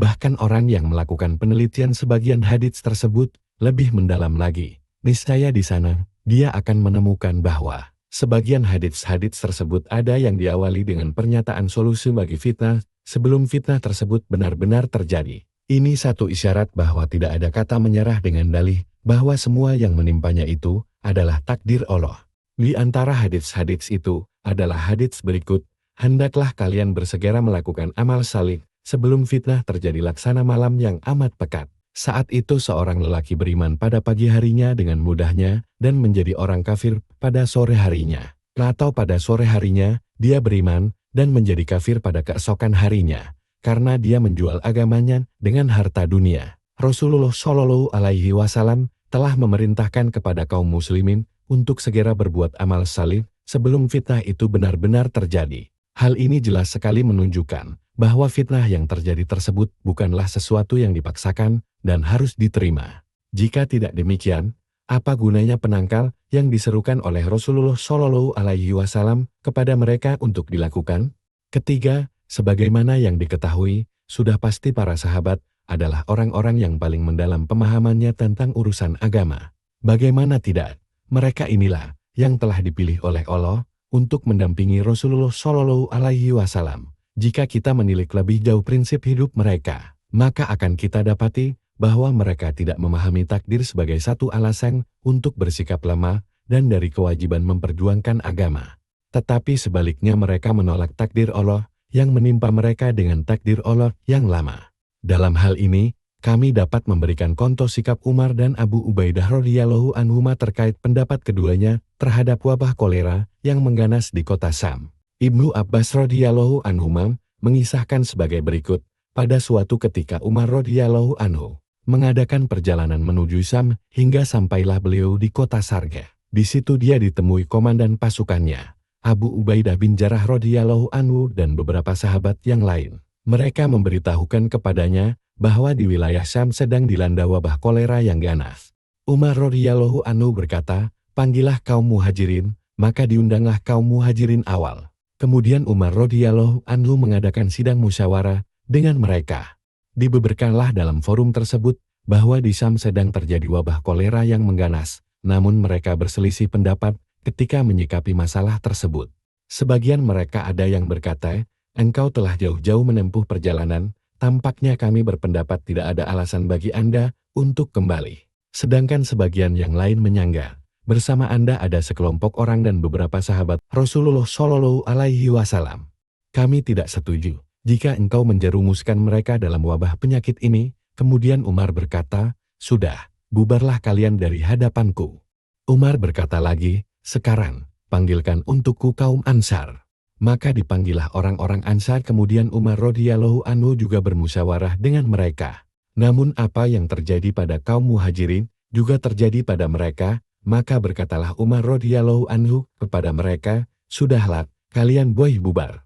Bahkan orang yang melakukan penelitian sebagian hadits tersebut lebih mendalam lagi. Niscaya di sana, dia akan menemukan bahwa sebagian hadits-hadits tersebut ada yang diawali dengan pernyataan solusi bagi fitnah sebelum fitnah tersebut benar-benar terjadi. Ini satu isyarat bahwa tidak ada kata menyerah dengan dalih bahwa semua yang menimpanya itu adalah takdir Allah. Di antara hadits-hadits itu adalah hadits berikut, hendaklah kalian bersegera melakukan amal salih sebelum fitnah terjadi laksana malam yang amat pekat. Saat itu seorang lelaki beriman pada pagi harinya dengan mudahnya dan menjadi orang kafir pada sore harinya. Atau pada sore harinya, dia beriman dan menjadi kafir pada keesokan harinya, karena dia menjual agamanya dengan harta dunia. Rasulullah Shallallahu Alaihi Wasallam telah memerintahkan kepada kaum muslimin untuk segera berbuat amal salih sebelum fitnah itu benar-benar terjadi. Hal ini jelas sekali menunjukkan bahwa fitnah yang terjadi tersebut bukanlah sesuatu yang dipaksakan dan harus diterima. Jika tidak demikian, apa gunanya penangkal yang diserukan oleh Rasulullah Shallallahu Alaihi Wasallam kepada mereka untuk dilakukan? Ketiga, sebagaimana yang diketahui, sudah pasti para sahabat adalah orang-orang yang paling mendalam pemahamannya tentang urusan agama. Bagaimana tidak, mereka inilah yang telah dipilih oleh Allah untuk mendampingi Rasulullah Shallallahu Alaihi Wasallam. Jika kita menilik lebih jauh prinsip hidup mereka, maka akan kita dapati bahwa mereka tidak memahami takdir sebagai satu alasan untuk bersikap lemah dan dari kewajiban memperjuangkan agama. Tetapi sebaliknya mereka menolak takdir Allah yang menimpa mereka dengan takdir Allah yang lama. Dalam hal ini, kami dapat memberikan contoh sikap Umar dan Abu Ubaidah radhiyallahu anhuma terkait pendapat keduanya terhadap wabah kolera yang mengganas di kota Sam. Ibnu Abbas radhiyallahu anhuma mengisahkan sebagai berikut, pada suatu ketika Umar radhiyallahu anhu mengadakan perjalanan menuju Sam hingga sampailah beliau di kota Sarga. Di situ dia ditemui komandan pasukannya, Abu Ubaidah bin Jarrah radhiyallahu anhu dan beberapa sahabat yang lain. Mereka memberitahukan kepadanya bahwa di wilayah Syam sedang dilanda wabah kolera yang ganas. Umar radhiyallahu anhu berkata, "Panggillah kaum muhajirin," maka diundanglah kaum muhajirin awal. Kemudian Umar radhiyallahu anhu mengadakan sidang musyawarah dengan mereka. Dibeberkanlah dalam forum tersebut bahwa di Syam sedang terjadi wabah kolera yang mengganas, namun mereka berselisih pendapat ketika menyikapi masalah tersebut. Sebagian mereka ada yang berkata, "Engkau telah jauh-jauh menempuh perjalanan, tampaknya kami berpendapat tidak ada alasan bagi Anda untuk kembali." Sedangkan sebagian yang lain menyangga, bersama Anda ada sekelompok orang dan beberapa sahabat Rasulullah Shallallahu Alaihi Wasallam. Kami tidak setuju jika engkau menjerumuskan mereka dalam wabah penyakit ini. Kemudian Umar berkata, "Sudah, bubarlah kalian dari hadapanku." Umar berkata lagi, "Sekarang, panggilkan untukku kaum Ansar." Maka dipanggillah orang-orang Ansar. Kemudian Umar radhiyallahu anhu juga bermusyawarah dengan mereka. Namun apa yang terjadi pada kaum muhajirin juga terjadi pada mereka. Maka berkatalah Umar radhiyallahu anhu kepada mereka, "Sudahlah, kalian boleh bubar."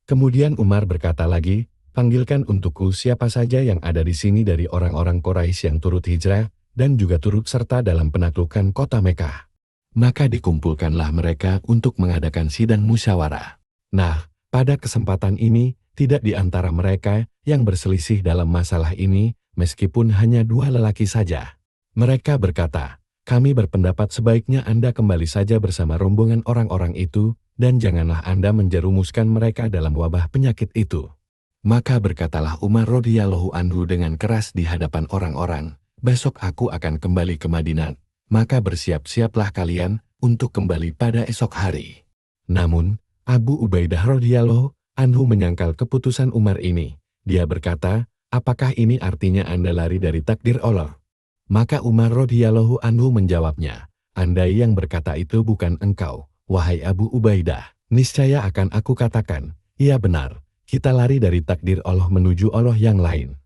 Kemudian Umar berkata lagi, "Panggilkan untukku siapa saja yang ada di sini dari orang-orang Quraisy yang turut hijrah dan juga turut serta dalam penaklukan kota Mekah." Maka dikumpulkanlah mereka untuk mengadakan sidang musyawarah. Nah, pada kesempatan ini, tidak di antara mereka yang berselisih dalam masalah ini, meskipun hanya dua lelaki saja. Mereka berkata, "Kami berpendapat sebaiknya Anda kembali saja bersama rombongan orang-orang itu, dan janganlah Anda menjerumuskan mereka dalam wabah penyakit itu." Maka berkatalah Umar radhiyallahu anhu dengan keras di hadapan orang-orang, "Besok aku akan kembali ke Madinah, maka bersiap-siaplah kalian untuk kembali pada esok hari." Namun, Abu Ubaidah radhiyallahu anhu menyangkal keputusan Umar ini. Dia berkata, "Apakah ini artinya Anda lari dari takdir Allah?" Maka Umar radhiyallahu anhu menjawabnya, "Andai yang berkata itu bukan engkau, wahai Abu Ubaidah, niscaya akan aku katakan, iya benar, kita lari dari takdir Allah menuju Allah yang lain.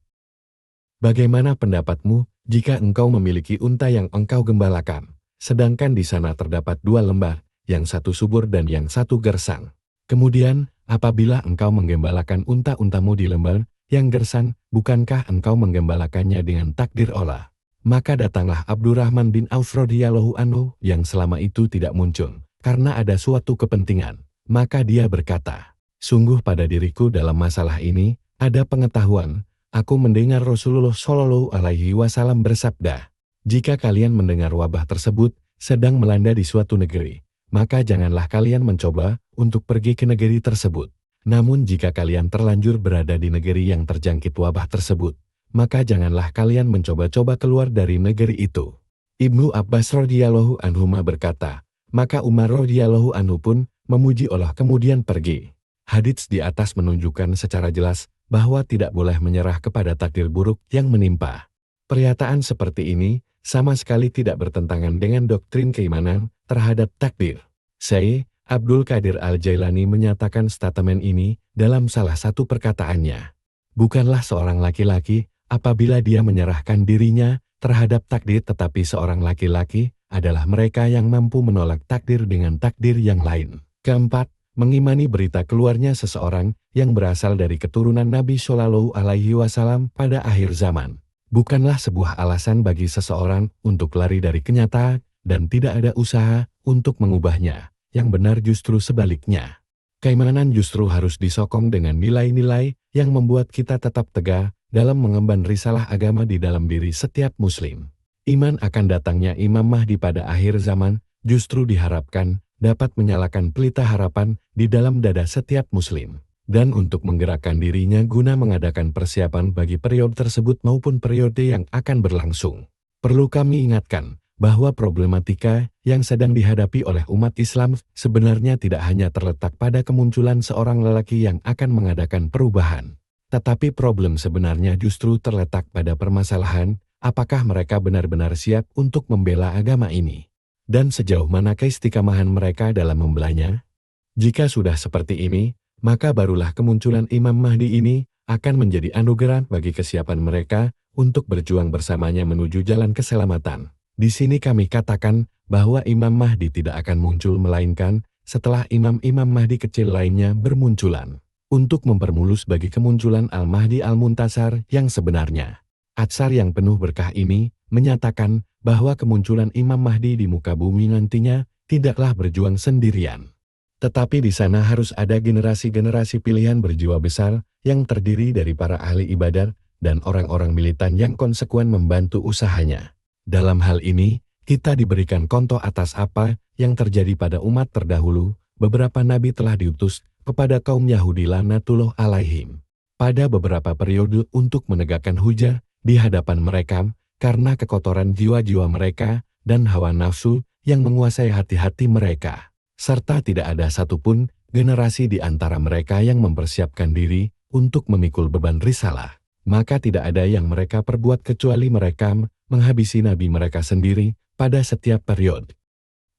Bagaimana pendapatmu jika engkau memiliki unta yang engkau gembalakan, sedangkan di sana terdapat dua lembah, yang satu subur dan yang satu gersang? Kemudian, apabila engkau menggembalakan unta-untamu di lembah yang gersang, bukankah engkau menggembalakannya dengan takdir Allah?" Maka datanglah Abdurrahman bin Auf radhiyallahu anhu yang selama itu tidak muncul, karena ada suatu kepentingan. Maka dia berkata, "Sungguh pada diriku dalam masalah ini, ada pengetahuan, Aku mendengar Rasulullah Shallallahu Alaihi Wasallam bersabda, jika kalian mendengar wabah tersebut sedang melanda di suatu negeri, maka janganlah kalian mencoba untuk pergi ke negeri tersebut. Namun jika kalian terlanjur berada di negeri yang terjangkit wabah tersebut, maka janganlah kalian mencoba-coba keluar dari negeri itu. Ibnu Abbas radhiyallahu anhu berkata, maka Umar radhiyallahu anhu pun memuji Allah kemudian pergi. Hadits di atas menunjukkan secara jelas bahwa tidak boleh menyerah kepada takdir buruk yang menimpa. Pernyataan seperti ini sama sekali tidak bertentangan dengan doktrin keimanan terhadap takdir. Syekh Abdul Qadir Al-Jailani menyatakan statement ini dalam salah satu perkataannya. Bukanlah seorang laki-laki apabila dia menyerahkan dirinya terhadap takdir, tetapi seorang laki-laki adalah mereka yang mampu menolak takdir dengan takdir yang lain. Keempat, mengimani berita keluarnya seseorang yang berasal dari keturunan Nabi Shallallahu Alaihi Wasallam pada akhir zaman. Bukanlah sebuah alasan bagi seseorang untuk lari dari kenyataan dan tidak ada usaha untuk mengubahnya. Yang benar justru sebaliknya. Keimanan justru harus disokong dengan nilai-nilai yang membuat kita tetap tegar dalam mengemban risalah agama di dalam diri setiap muslim. Iman akan datangnya Imam Mahdi pada akhir zaman justru diharapkan dapat menyalakan pelita harapan di dalam dada setiap muslim, dan untuk menggerakkan dirinya guna mengadakan persiapan bagi periode tersebut maupun periode yang akan berlangsung. Perlu kami ingatkan bahwa problematika yang sedang dihadapi oleh umat Islam sebenarnya tidak hanya terletak pada kemunculan seorang lelaki yang akan mengadakan perubahan, tetapi problem sebenarnya justru terletak pada permasalahan apakah mereka benar-benar siap untuk membela agama ini. Dan sejauh mana keistiqamahan mereka dalam membelanya? Jika sudah seperti ini, maka barulah kemunculan Imam Mahdi ini akan menjadi anugerah bagi kesiapan mereka untuk berjuang bersamanya menuju jalan keselamatan. Di sini kami katakan bahwa Imam Mahdi tidak akan muncul melainkan setelah imam-imam Mahdi kecil lainnya bermunculan. Untuk mempermulus bagi kemunculan Al-Mahdi Al-Muntasar yang sebenarnya. Atsar yang penuh berkah ini menyatakan bahwa kemunculan Imam Mahdi di muka bumi nantinya tidaklah berjuang sendirian. Tetapi di sana harus ada generasi-generasi pilihan berjiwa besar yang terdiri dari para ahli ibadah dan orang-orang militan yang konsekuen membantu usahanya. Dalam hal ini, kita diberikan contoh atas apa yang terjadi pada umat terdahulu. Beberapa nabi telah diutus kepada kaum Yahudi laknatullah alaihim pada beberapa periode untuk menegakkan hujah di hadapan mereka karena kekotoran jiwa-jiwa mereka dan hawa nafsu yang menguasai hati-hati mereka, serta tidak ada satupun generasi di antara mereka yang mempersiapkan diri untuk memikul beban risalah. Maka tidak ada yang mereka perbuat kecuali mereka menghabisi nabi mereka sendiri pada setiap periode.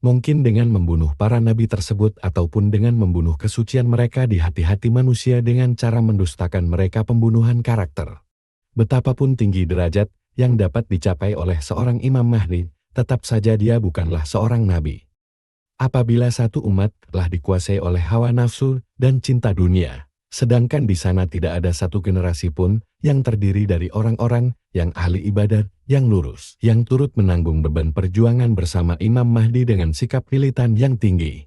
Mungkin dengan membunuh para nabi tersebut ataupun dengan membunuh kesucian mereka di hati-hati manusia dengan cara mendustakan mereka pembunuhan karakter. Betapapun tinggi derajat yang dapat dicapai oleh seorang Imam Mahdi, tetap saja dia bukanlah seorang nabi. Apabila satu umat telah dikuasai oleh hawa nafsu dan cinta dunia, sedangkan di sana tidak ada satu generasi pun yang terdiri dari orang-orang yang ahli ibadat, yang lurus, yang turut menanggung beban perjuangan bersama Imam Mahdi dengan sikap militan yang tinggi,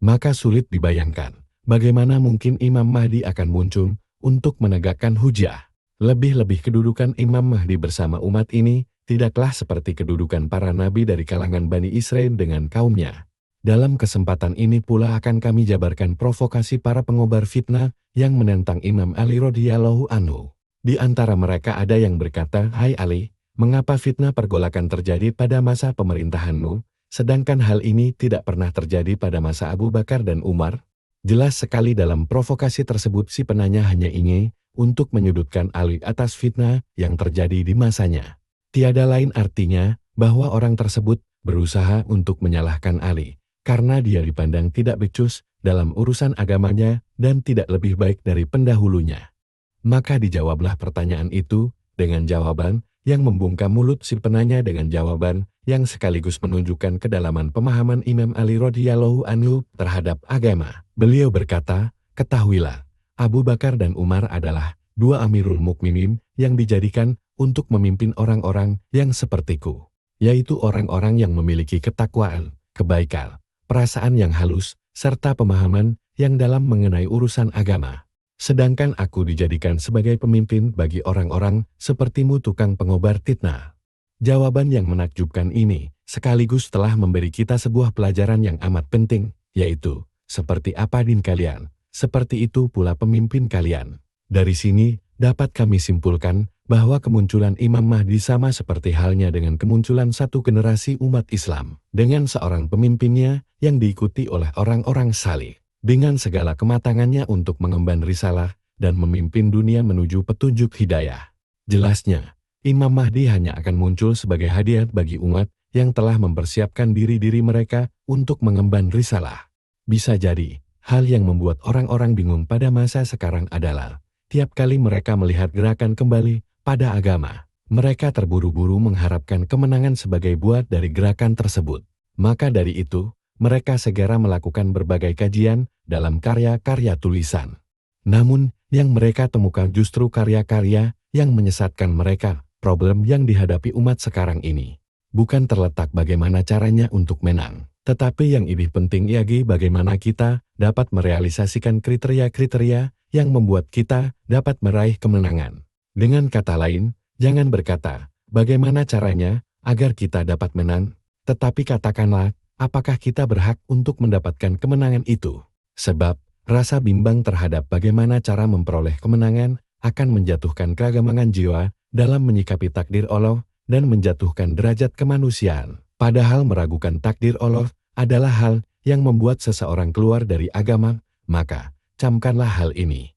maka sulit dibayangkan bagaimana mungkin Imam Mahdi akan muncul untuk menegakkan hujah. Lebih-lebih kedudukan Imam Mahdi bersama umat ini tidaklah seperti kedudukan para nabi dari kalangan Bani Israel dengan kaumnya. Dalam kesempatan ini pula akan kami jabarkan provokasi para pengobar fitnah yang menentang Imam Ali radhiyallahu anhu. Di antara mereka ada yang berkata, "Hai Ali, mengapa fitnah pergolakan terjadi pada masa pemerintahanmu, sedangkan hal ini tidak pernah terjadi pada masa Abu Bakar dan Umar?" Jelas sekali dalam provokasi tersebut si penanya hanya ingin untuk menyudutkan Ali atas fitnah yang terjadi di masanya. Tiada lain artinya bahwa orang tersebut berusaha untuk menyalahkan Ali, karena dia dipandang tidak becus dalam urusan agamanya dan tidak lebih baik dari pendahulunya. Maka dijawablah pertanyaan itu dengan jawaban yang membungkam mulut si penanya dengan jawaban yang sekaligus menunjukkan kedalaman pemahaman Imam Ali radhiyallahu anhu terhadap agama. Beliau berkata, "Ketahuilah, Abu Bakar dan Umar adalah dua Amirul Mukminin yang dijadikan untuk memimpin orang-orang yang sepertiku, yaitu orang-orang yang memiliki ketakwaan, kebaikan, perasaan yang halus, serta pemahaman yang dalam mengenai urusan agama. Sedangkan aku dijadikan sebagai pemimpin bagi orang-orang sepertimu tukang pengobar fitnah. Jawaban yang menakjubkan ini sekaligus telah memberi kita sebuah pelajaran yang amat penting, yaitu, seperti apa din kalian, seperti itu pula pemimpin kalian. Dari sini, dapat kami simpulkan bahwa kemunculan Imam Mahdi sama seperti halnya dengan kemunculan satu generasi umat Islam, dengan seorang pemimpinnya yang diikuti oleh orang-orang saleh, dengan segala kematangannya untuk mengemban risalah dan memimpin dunia menuju petunjuk hidayah. Jelasnya, Imam Mahdi hanya akan muncul sebagai hadiah bagi umat yang telah mempersiapkan diri-diri mereka untuk mengemban risalah. Bisa jadi, hal yang membuat orang-orang bingung pada masa sekarang adalah, tiap kali mereka melihat gerakan kembali pada agama, mereka terburu-buru mengharapkan kemenangan sebagai buah dari gerakan tersebut. Maka dari itu, mereka segera melakukan berbagai kajian dalam karya-karya tulisan. Namun, yang mereka temukan justru karya-karya yang menyesatkan mereka. Problem yang dihadapi umat sekarang ini bukan terletak bagaimana caranya untuk menang, tetapi yang lebih penting lagi bagaimana kita dapat merealisasikan kriteria-kriteria yang membuat kita dapat meraih kemenangan. Dengan kata lain, jangan berkata, bagaimana caranya agar kita dapat menang, tetapi katakanlah, apakah kita berhak untuk mendapatkan kemenangan itu? Sebab, rasa bimbang terhadap bagaimana cara memperoleh kemenangan akan menjatuhkan keragaman jiwa dalam menyikapi takdir Allah dan menjatuhkan derajat kemanusiaan. Padahal meragukan takdir Allah adalah hal yang membuat seseorang keluar dari agama, maka camkanlah hal ini.